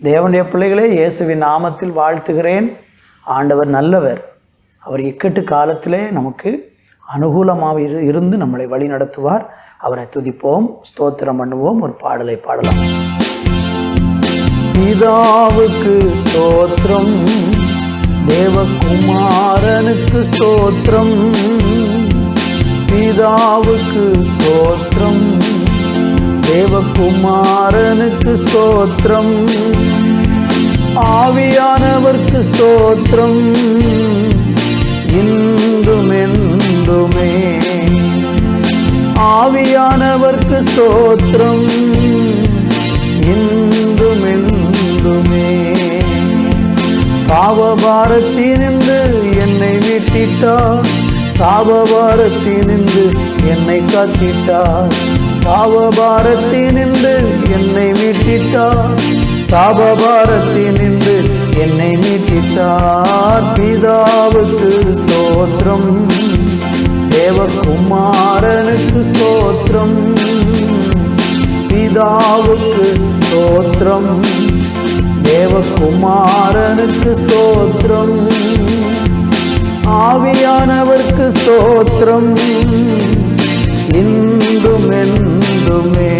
தேவனுடைய பிள்ளைகளே, இயேசுவின் நாமத்தில் வாழ்த்துகிறேன். ஆண்டவர் நல்லவர். அவர் இக்கட்டு காலத்திலே நமக்கு அனுகூலமாக இருந்து நம்மளை வழி நடத்துவார். அவரை துதிப்போம், ஸ்தோத்திரம் பண்ணுவோம். ஒரு பாடலை பாடலாம். பிதாவுக்கு ஸ்தோத்திரம், தேவகுமாரனுக்கு ஸ்தோத்திரம். பிதாவுக்கு ஸ்தோத்திரம், தேவகுமாரனுக்கு ஸ்தோத்திரம். ஆவியானவர்க்கு ஸ்தோத்திரம், இன்றும் என்றுமே. ஆவியானவர்க்கு ஸ்தோத்திரம், இன்றும் என்றுமே. பாவபாரத்தினின்று என்னை மீட்டிட்டார், சாபபாரத்தினின்று என்னை காத்திட்டார். பாவபாரத்தினின்று என்னை மீட்டிட்டார், சாபபாரத்தினின்று என்னை மீட்டிட்டார். பிதாவுக்கு ஸ்தோத்திரம், தேவகுமாரனுக்கு ஸ்தோத்திரம். பிதாவுக்கு ஸ்தோத்திரம், தேவகுமாரனுக்கு ஸ்தோத்திரம். ஆவியானவர்க்கு ஸ்தோத்திரம், இன்றும் என்றுமே.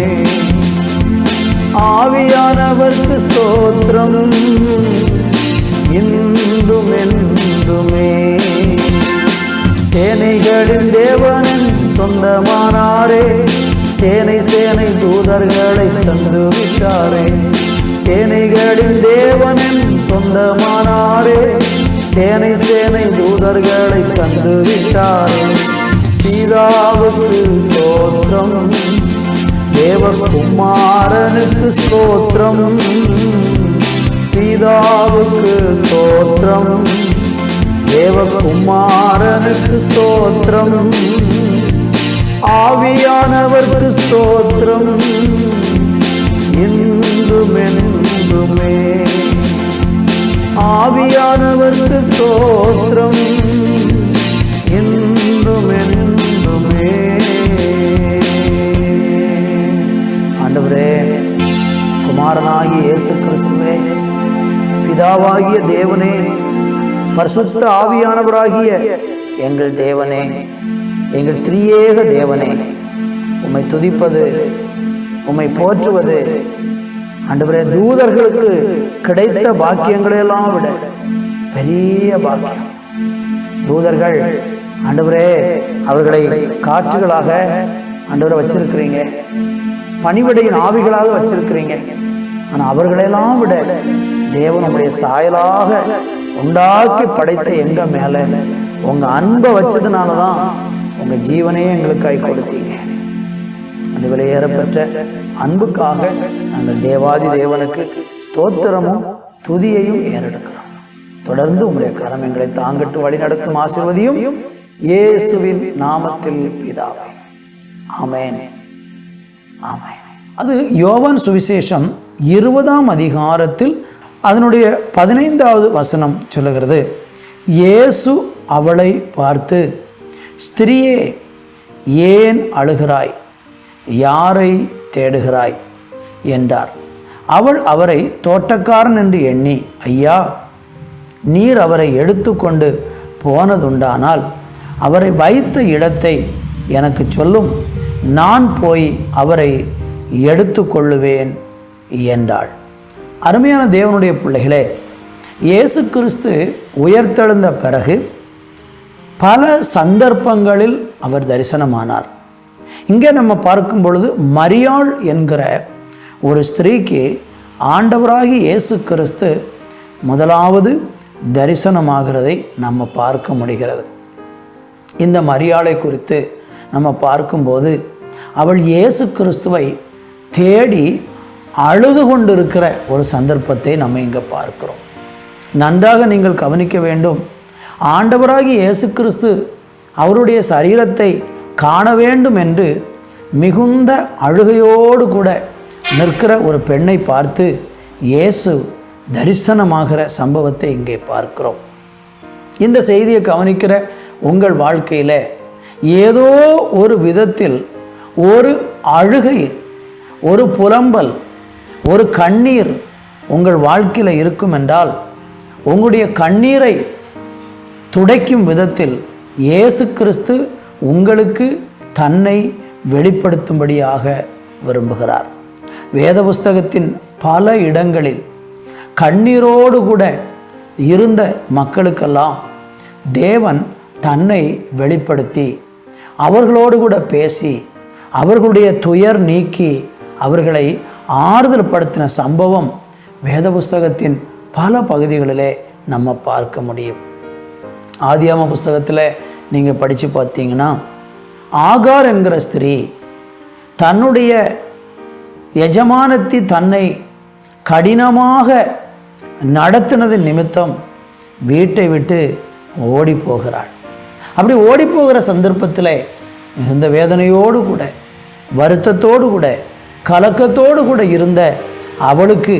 ஆவியானவர்க்கு ஸ்தோத்திரம், இன்றும் என்றுமே. சேனைகளின் தேவனின் சொந்தமானாரே, சேனை சேனை தூதர்களை தந்து விட்டாரே. சேனைகளின் தேவனின் சொந்தமானாரே, சேனை சேனை தூதர்களை தந்து விட்டாரே. பிதாவுக்கு ஸ்தோத்திரம், தேவகுமாரனுக்கு ஸ்தோத்திரம். பிதாவுக்கு ஸ்தோத்திரம், தேவகுமாரனுக்கு ஸ்தோத்திரம். ஆவியானவர்க்கு ஸ்தோத்திரம், இன்றும் என்றுமே. ஆவியானவர்க்கு ஸ்தோத்திரம், இன்றும் என்றுமே. ஆண்டவரே, குமாரனாகிய இயேசு கிறிஸ்துவே, பிதாவாகிய தேவனே, பரிசுத்த ஆவியானவராகிய எங்கள் தேவனே, எங்கள் திரியேக தேவனே, உம்மை துதிப்பது, உம்மை போற்றுவது ஆண்டவரே தூதர்களுக்கு கிடைத்த பாக்கியங்களையெல்லாம் விட பெரிய பாக்கியம். தூதர்கள் ஆண்டவரே அவர்களை காற்றுகளாக ஆண்டவரை வச்சிருக்கிறீங்க, பணிவிடையின் ஆவிகளாக வச்சிருக்கிறீங்க. ஆனால் அவர்களெல்லாம் விட தேவன் உங்களுடைய சாயலாக உண்டாக்கி படைத்த எங்க மேலே உங்கள் அன்பை வச்சதுனால தான் உங்கள் ஜீவனையே எங்களுக்காய் கொடுத்தீங்க. அந்த விலையேறப்பெற்ற அன்புக்காக நாங்கள் தேவாதி தேவனுக்கு ஸ்தோத்திரமும் துதியையும் ஏறெடுக்கிறோம். தொடர்ந்து உங்களுடைய கரம் எங்களை தாங்கட்டு வழி நடத்தும் ஆசீர்வதியும் இயேசுவின் நாமத்தில் பிதாவே, ஆமென், ஆமென். அது யோவான் சுவிசேஷம் 20ஆம் அதிகாரத்தில் அதனுடைய 15வது வசனம் சொல்லுகிறது. இயேசு அவளை பார்த்து, ஸ்திரியே, ஏன் அழுகிறாய்? யாரை தேடுகிறாய் என்றார். அவள் அவரை தோட்டக்காரன் என்று எண்ணி, ஐயா, நீர் அவரை எடுத்துக்கொண்டு போனதுண்டானால் அவரை வைத்த இடத்தை எனக்கு சொல்லும், நான் போய் அவரை எடுத்து கொள்ளுவேன் என்றாள். அருமையான தேவனுடைய பிள்ளைகளே, இயேசு கிறிஸ்து உயர்த்தெழுந்த பிறகு பல சந்தர்ப்பங்களில் அவர் தரிசனமானார். இங்கே நம்ம பார்க்கும் பொழுது மரியாள் என்கிற ஒரு ஸ்திரீக்கு ஆண்டவராகி இயேசு கிறிஸ்து முதலாவது தரிசனமாகிறதை நம்ம பார்க்க முடிகிறது. இந்த மரியாளை குறித்து நம்ம பார்க்கும்போது அவள் இயேசு கிறிஸ்துவை தேடி அழுது கொண்டிருக்கிற ஒரு சந்தர்ப்பத்தை நம்ம இங்கே பார்க்கிறோம். நன்றாக நீங்கள் கவனிக்க வேண்டும். ஆண்டவராகி இயேசு கிறிஸ்து அவருடைய சரீரத்தை காண வேண்டும் என்று மிகுந்த அழுகையோடு கூட நிற்கிற ஒரு பெண்ணை பார்த்து இயேசு தரிசனமாகிற சம்பவத்தை இங்கே பார்க்கிறோம். இந்த செய்தியை கவனிக்கிற உங்கள் வாழ்க்கையில் ஏதோ ஒரு விதத்தில் ஒரு அழுகை, ஒரு புலம்பல், ஒரு கண்ணீர் உங்கள் வாழ்க்கையில் இருக்கும் என்றால், உங்களுடைய கண்ணீரை துடைக்கும் விதத்தில் இயேசு கிறிஸ்து உங்களுக்கு தன்னை வெளிப்படுத்தும்படியாக விரும்புகிறார். வேத புஸ்தகத்தின் பல இடங்களில் கண்ணீரோடு கூட இருந்த மக்களுக்கெல்லாம் தேவன் தன்னை வெளிப்படுத்தி அவர்களோடு கூட பேசி அவர்களுடைய துயர் நீக்கி அவர்களை ஆறுதல் படுத்தின சம்பவம் வேத புஸ்தகத்தின் பல பகுதிகளிலே நம்ம பார்க்க முடியும். ஆதியாகம புஸ்தகத்தில் நீங்கள் படித்து பார்த்தீங்கன்னா, ஆகார் என்கிற ஸ்திரீ தன்னுடைய எஜமானத்தி தன்னை கடினமாக நடத்தினது நிமித்தம் வீட்டை விட்டு ஓடி போகிறாள். அப்படி ஓடி போகிற சந்தர்ப்பத்தில் மிகுந்த வேதனையோடு கூட வருத்தத்தோடு கூட கலக்கத்தோடு கூட இருந்த அவளுக்கு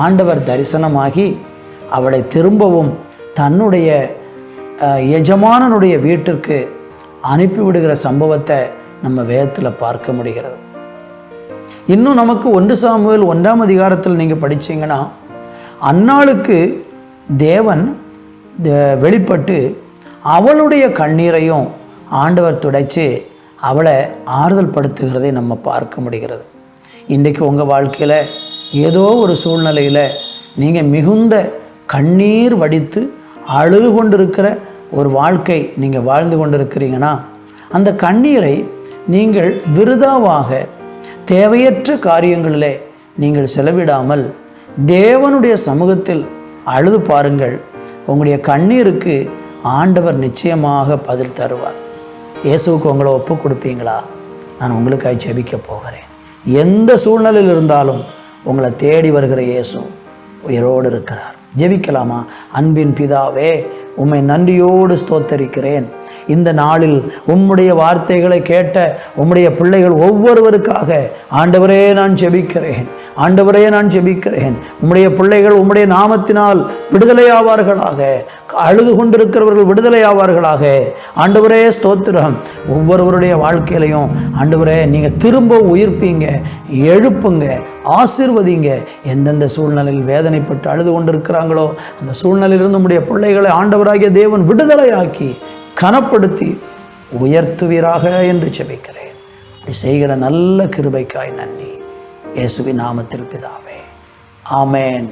ஆண்டவர் தரிசனமாகி அவளை திரும்பவும் தன்னுடைய எஜமானனுடைய வீட்டிற்கு அனுப்பிவிடுகிற சம்பவத்தை நம்ம வேதத்தில் பார்க்க முடிகிறது. இன்னும் நமக்கு 1 சாமுவேல் 1ஆம் அதிகாரத்தில் நீங்கள் படித்தீங்கன்னா, அன்னாளுக்கு தேவன் வெளிப்பட்டு அவளுடைய கண்ணீரையும் ஆண்டவர் துடைத்து அவளை ஆறுதல் படுத்துகிறதை நம்ம பார்க்க முடிகிறது. இன்றைக்கு உங்கள் வாழ்க்கையில் ஏதோ ஒரு சூழ்நிலையில் நீங்கள் மிகுந்த கண்ணீர் வடித்து அழுது கொண்டிருக்கிற ஒரு வாழ்க்கை நீங்கள் வாழ்ந்து கொண்டிருக்கிறீங்கன்னா, அந்த கண்ணீரை நீங்கள் விருதாவாக தேவையற்ற காரியங்களிலே நீங்கள் செலவிடாமல் தேவனுடைய சமூகத்தில் அழுது பாருங்கள். உங்களுடைய கண்ணீருக்கு ஆண்டவர் நிச்சயமாக பதில் தருவார். இயேசுவுக்கு உங்களை ஒப்பு கொடுப்பீங்களா? நான் உங்களுக்காக ஜெபிக்க போகிறேன். எந்த சூழ்நிலையில் இருந்தாலும் உங்களை தேடி வருகிற இயேசு உயிரோடு இருக்கிறார். ஜெபிக்கலாமா? அன்பின் பிதாவே, உம்மை நன்றியோடு ஸ்தோத்தரிக்கிறேன். இந்த நாளில் உம்முடைய வார்த்தைகளை கேட்ட உம்முடைய பிள்ளைகள் ஒவ்வொருவருக்காக ஆண்டவரே நான் ஜெபிக்கிறேன். ஆண்டவரே நான் ஜெபிக்கிறேன். உம்முடைய பிள்ளைகள் உம்முடைய நாமத்தினால் விடுதலையாவார்களாக, அழுது கொண்டிருக்கிறவர்கள் விடுதலையாவார்களாக. ஆண்டவரே ஸ்தோத்திரம். ஒவ்வொருவருடைய வாழ்க்கையிலையும் ஆண்டவரே நீங்கள் திரும்ப உயிர்ப்பீங்க, எழுப்புங்க, ஆசீர்வதிங்க. எந்தெந்த சூழ்நிலையில் வேதனைப்பட்டு அழுது கொண்டிருக்கிறாங்களோ அந்த சூழ்நிலையிலிருந்து உம்முடைய பிள்ளைகளை ஆண்டவராகிய தேவன் விடுதலையாக்கி கனப்படுத்தி உயர்த்துவீராக என்று ஜெபிக்கிறேன். இப்படி செய்கிற நல்ல கிருபைக்காய் நன்றி. இயேசுவின் நாமத்தில் பிதாவே, ஆமென்.